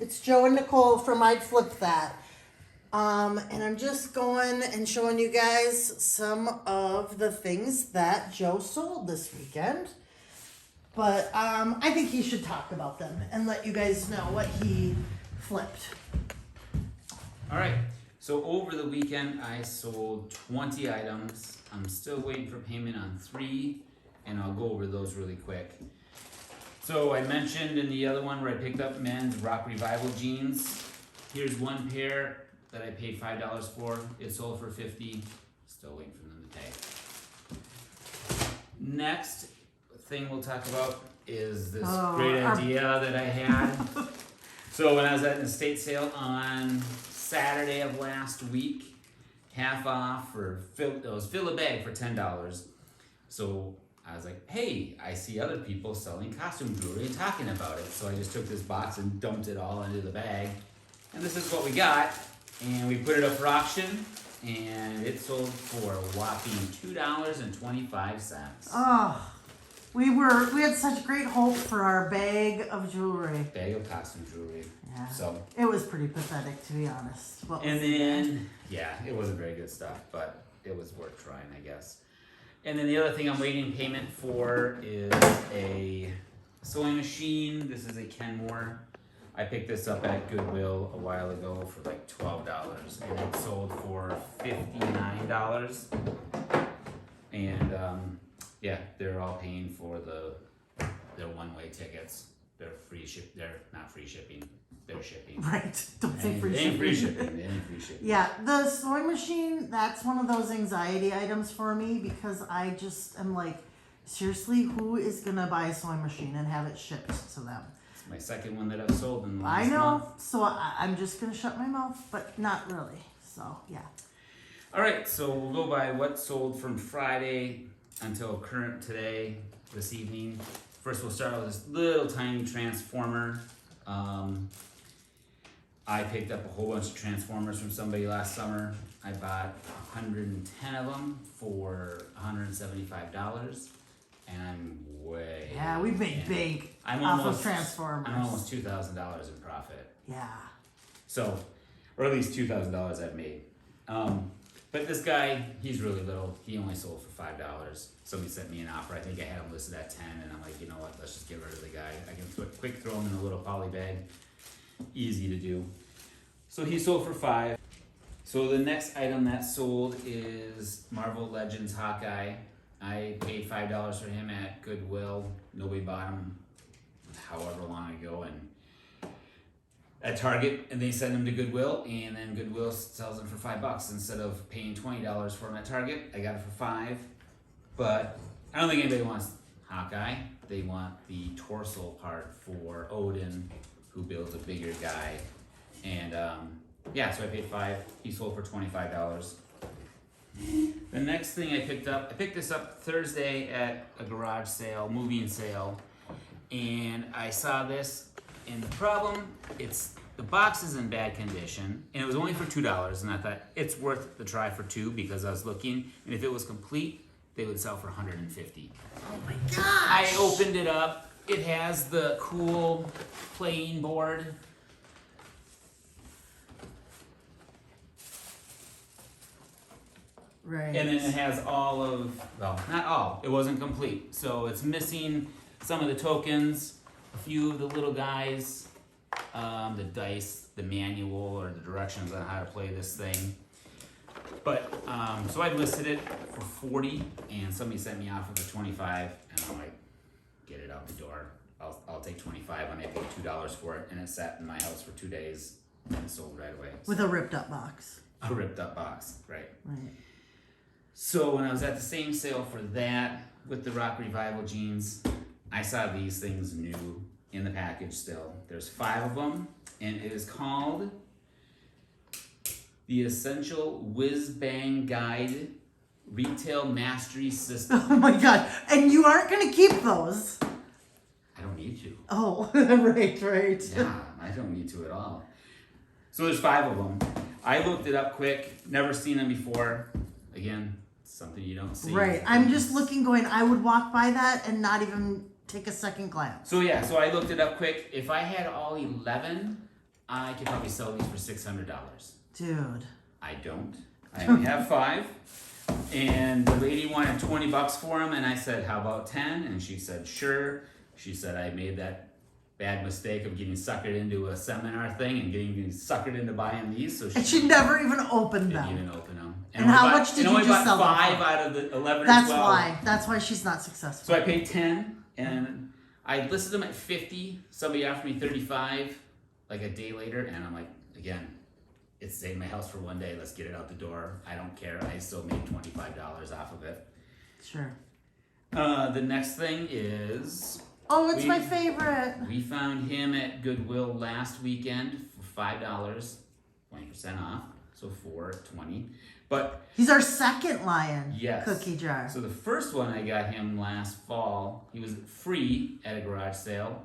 It's Joe and Nicole from I'd Flip That. And I'm just going and showing you guys some of the things that Joe sold this weekend. But I think he should talk about them and let you guys know what he flipped. All right. So over the weekend, I sold 20 items. I'm still waiting for payment on 3, and I'll go over those really quick. So I mentioned in the other one where I picked up men's Rock Revival jeans. Here's one pair that I paid $5 for. It sold for $50. Still waiting for them to pay. Next thing we'll talk about is this great idea that I had. So when I was at an estate sale on Saturday of last week, half off for fill a bag for $10. So I was like, hey, I see other people selling costume jewelry and talking about it. So I just took this box and dumped it all into the bag. And this is what we got. And we put it up for auction, and it sold for a whopping $2.25. Oh, we had such great hope for our bag of jewelry. Bag of costume jewelry. Yeah. So it was pretty pathetic, to be honest. And then, yeah, it wasn't very good stuff, but it was worth trying, I guess. And then the other thing I'm waiting payment for is a sewing machine. This is a Kenmore. I picked this up at Goodwill a while ago for like $12, and it sold for $59. And yeah, they're all paying for their one-way tickets. They're free ship. They're not free shipping. They're shipping. Right. Don't say free shipping. shipping. Free shipping. They ain't free shipping. Yeah, the sewing machine, that's one of those anxiety items for me because I just am like, seriously, who is going to buy a sewing machine and have it shipped to them? It's my second one that I've sold in the last I know, month. so I'm just going to shut my mouth, but not really. So, yeah. All right, so we'll go by what sold from Friday until current today, this evening. First, we'll start with this little tiny transformer. I picked up a whole bunch of transformers from somebody last summer. I bought 110 of them for $175, and I'm way. Yeah, we made bank off of transformers. I'm almost $2,000 in profit. Yeah. So, or at least $2,000 I've made. But this guy, he's really little. He only sold for $5. Somebody sent me an offer. I think I had him listed at 10, and I'm like, you know what? Let's just get rid of the guy. I can quick throw him in a little poly bag. Easy to do. So he sold for $5. So the next item that sold is Marvel Legends Hawkeye. I paid $5 for him at Goodwill. Nobody bought him however long ago, and at Target, and they send them to Goodwill, and then Goodwill sells them for $5 instead of paying $20 for them at Target. I got it for $5, but I don't think anybody wants Hawkeye. They want the torso part for Odin, who builds a bigger guy. And yeah, so I paid $5. He sold for $25. The next thing I picked this up Thursday at a garage sale, moving sale, and I saw this. And the problem, the box is in bad condition, and it was only for $2, and I thought it's worth the try for $2 because I was looking, and if it was complete, they would sell for $150. Oh my gosh! I opened it up. It has the cool playing board. Right. And then it has all of, well, not all, it wasn't complete. So it's missing some of the tokens, a few of the little guys, the dice, the manual, or the directions on how to play this thing. But, so I listed it for $40, and somebody sent me off for $25, and I'm like, get it out the door. I'll take $25 when I paid $2 for it, and it sat in my house for 2 days and sold right away. With a ripped up box. A ripped up box, right. Right. So when I was at the same sale for that, with the Rock Revival jeans, I saw these things new in the package still. There's 5 of them, and it is called the Essential Whiz Bang Guide Retail Mastery System. Oh my god. And you aren't going to keep those. need to. Oh, right. Yeah, I don't need to at all. So there's 5 of them. I looked it up quick. Never seen them before. Again, something you don't see. Right. I'm just looking, going, I would walk by that and not even take a second glance. So yeah, so I looked it up quick. If I had all 11, I could probably sell these for $600. Dude. I don't. I only have 5. And the lady wanted $20 for them, and I said, how about 10? And she said, sure. She said, I made that bad mistake of getting suckered into a seminar thing and getting suckered into buying these. So And she never even opened didn't them. even open them. And how much did you just sell them for? 5 out of the 11 That's or 12. why. That's why she's not successful. So I paid 10, and I listed them at 50. Somebody offered me 35, like a day later, and I'm like, again, it's saving my house for one day. Let's get it out the door. I don't care. I still made $25 off of it. Sure. The next thing is Oh, it's my favorite. we found him at Goodwill last weekend for $5, 20% off, so $4.20. But He's our second lion yes, cookie jar. So the first one I got him last fall. He was free at a garage sale,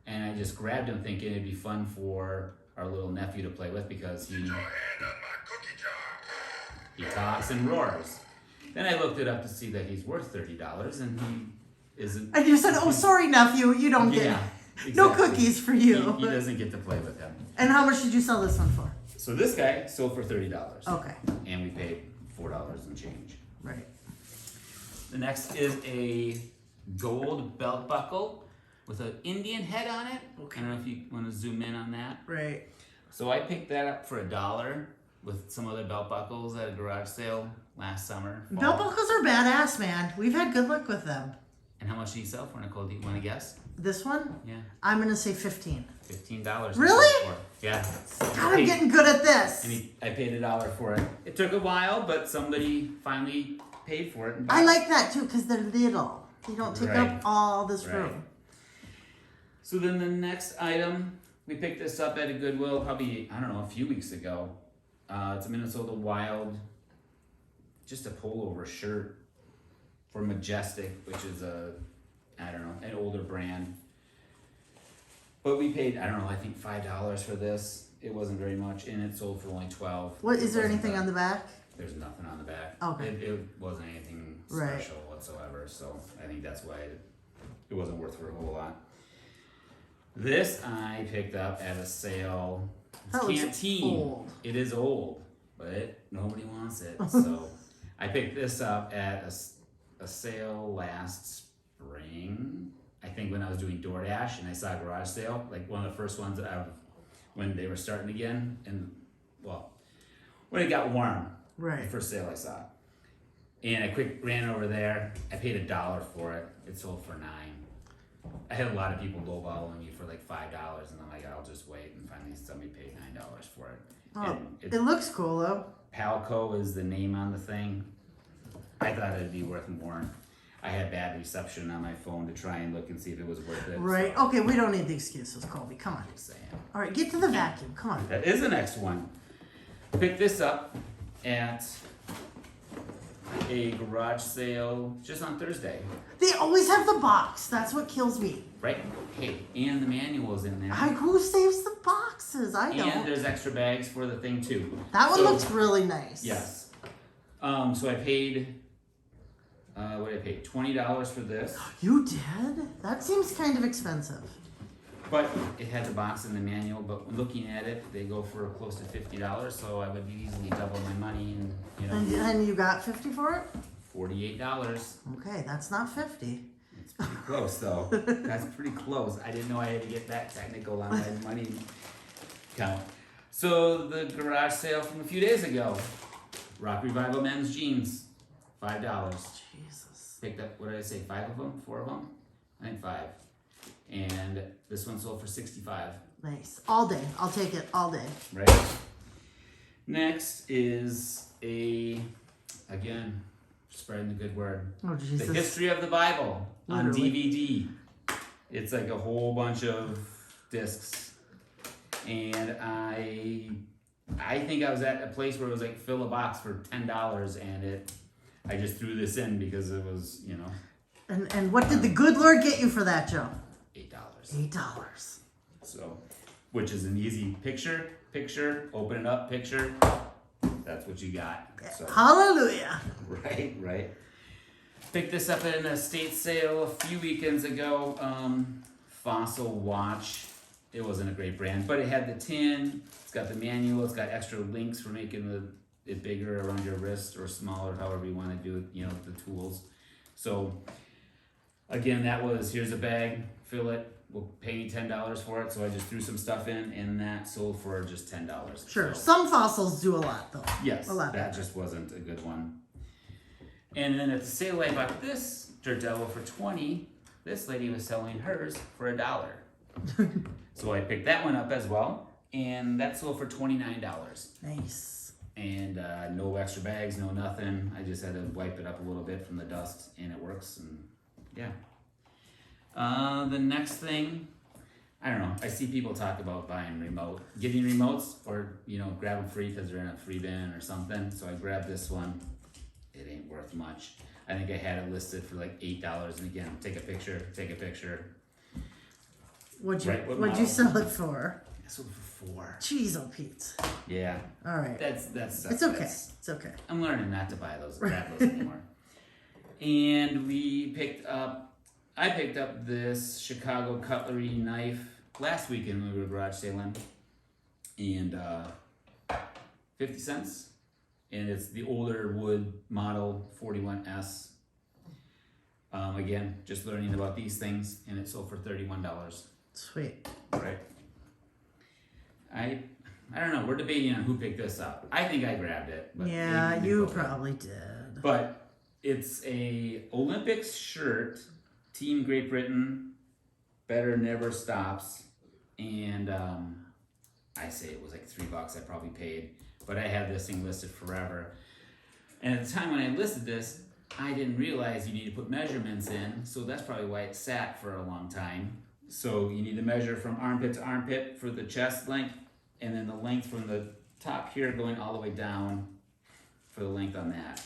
and I just grabbed him thinking it'd be fun for our little nephew to play with because he talks and roars. Then I looked it up to see that he's worth $30, and he isn't. And you said, "Oh, sorry, nephew, you don't get exactly. no cookies for you." He doesn't get to play with him. And how much did you sell this one for? So this guy sold for $30. Okay. And we paid $4 and change. Right. The next is a gold belt buckle with an Indian head on it. Okay. I don't know if you want to zoom in on that. Right. So I picked that up for $1 with some other belt buckles at a garage sale last summer. Fall. Belt buckles are badass, man. We've had good luck with them. And how much do you sell for, Nicole? Do you want to guess? This one? Yeah. I'm gonna say 15. $15. Really? Yeah. God, I'm getting good at this. And I paid $1 for it. It took a while, but somebody finally paid for it. And I like that too because they're little. They don't take Right. up all this Right. room. So then the next item, we picked this up at a Goodwill probably, I don't know, a few weeks ago. It's a Minnesota Wild, just a pullover shirt for Majestic, which is an older brand. But we paid, I don't know, I think $5 for this. It wasn't very much, and it sold for only $12. What is there anything on the back? There's nothing on the back. Okay. It wasn't anything Right. special whatsoever, so I think that's why it wasn't worth for a whole lot. This I picked up at a sale. It's That looks Canteen. old. It is old, but nobody wants it. So I picked this up at a sale last spring. I think when I was doing DoorDash and I saw a garage sale, like one of the first ones when they were starting again, and well, when it got warm, the Right. first sale I saw. And I quick ran over there. I paid $1 for it. It sold for $9. I had a lot of people lowballing me for like $5, and I'm like, I'll just wait. And finally, somebody paid $9 for it. Oh, And it looks cool though. Palco is the name on the thing. I thought it'd be worth more. I had bad reception on my phone to try and look and see if it was worth it. Right. So Okay, we don't need the excuses, Colby. Come on. I'm just saying. All right, get to the vacuum. Come on. That is the next one. Picked this up at a garage sale just on Thursday. They always have the box. That's what kills me. Right? Hey, and the manual's in there. Who saves the boxes? I And don't. there's extra bags for the thing too. That one So- looks really nice. Yes. So I paid, what did I pay? $20 for this. You did? That seems kind of expensive. But it had the box and the manual, but when looking at it, they go for close to $50, so I would easily double my money and, And you got 50 for it? $48. Okay, that's not 50. It's pretty close though. That's pretty close. I didn't know I had to get that technical on my money count. So the garage sale from a few days ago, Rock Revival men's jeans, $5. Jesus. Picked up, what did I say, 5 of them? 4 of them? I think 5. And this one sold for $65. Nice. All day. I'll take it all day. Right. Next is again, spreading the good word. Oh, Jesus. The History of the Bible on Literally. DVD. It's like a whole bunch of discs. And I think I was at a place where it was like fill a box for $10 and I just threw this in because it was, And what did the good Lord get you for that, Joe? $8. $8. So, which is an easy picture, open it up, picture. That's what you got. So, Hallelujah. right. Picked this up at an estate sale a few weekends ago. Fossil watch. It wasn't a great brand, but it had the tin. It's got the manual. It's got extra links for making it bigger around your wrist or smaller, however you want to do it. You know, the tools. So again, here's a bag. Fill it. We'll pay you $10 for it. So I just threw some stuff in, and that sold for just $10. Sure. So, Some fossils do a lot, though. yes, a lot that better. just wasn't a good one. And then at the sale, I bought this Dirt Devil for $20. This lady was selling hers for $1. So I picked that one up as well, and that sold for $29. Nice. And no extra bags, no nothing. I just had to wipe it up a little bit from the dust, and it works. And yeah. The next thing, I don't know. I see people talk about getting remotes, or grab them free because they're in a free bin or something. So I grabbed this one. It ain't worth much. I think I had it listed for like $8. And again, take a picture. What'd you sell it for? I sold it for $4. Jeez, oh Pete. Yeah. All right. That's It's okay. It's okay. I'm learning not to grab those anymore. And I picked up this Chicago cutlery knife last weekend when we were garage sailing, and 50 cents. And it's the older wood model 41S. Again, just learning about these things, and it sold for $31. Sweet. Right. I don't know. We're debating on who picked this up. I think I grabbed it. But Yeah, you probably did. But it's a Olympics shirt, Team Great Britain, better never stops, and I say it was like $3 I probably paid, but I had this thing listed forever. And at the time when I listed this, I didn't realize you need to put measurements in, so that's probably why it sat for a long time. So you need to measure from armpit to armpit for the chest length, and then the length from the top here going all the way down for the length on that.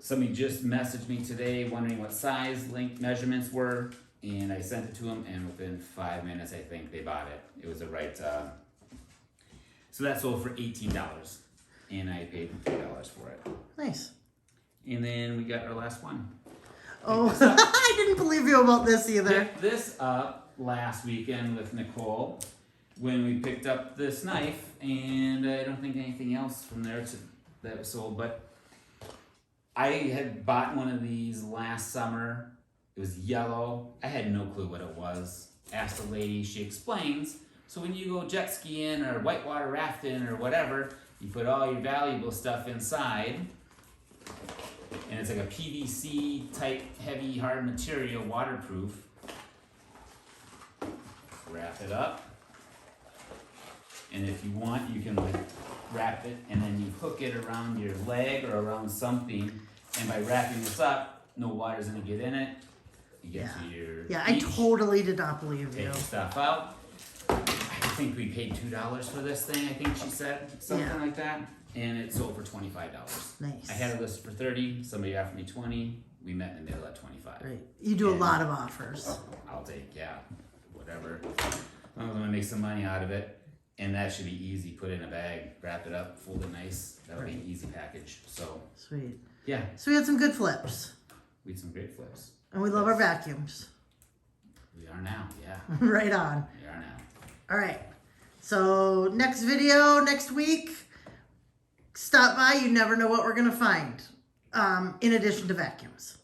Somebody just messaged me today wondering what size length measurements were, and I sent it to them, and within 5 minutes I think they bought it. It was the right, so that sold for $18, and I paid $3 for it. Nice. And then we got our last one. Oh, I didn't believe you about this either. Picked this up last weekend with Nicole when we picked up this knife, and I don't think anything else from there that was sold, but I had bought one of these last summer. It was yellow. I had no clue what it was. Asked the lady, she explains. So when you go jet skiing or whitewater rafting or whatever, you put all your valuable stuff inside, and it's like a PVC type heavy hard material, waterproof. Wrap it up, and if you want you can wrap it and then you hook it around your leg or around something, and by wrapping this up, no water's gonna get in it. You get to your I beach, totally did not believe take you. your stuff out. I think we paid $2 for this thing, I think she said, something like that, and it sold for $25. Nice. I had it listed for $30, somebody offered me $20, we met in the middle at $25. Right. You do a lot of offers. I'll take, whatever. As long as I'm gonna make some money out of it, and that should be easy. Put it in a bag, wrap it up, fold it nice. That'll be an easy package. So Sweet. yeah, So we had some good flips. we had some great flips. And we love our vacuums. We are now, yeah. Right on. We are now. All right. So next video, next week, stop by. You never know what we're going to find in addition to vacuums.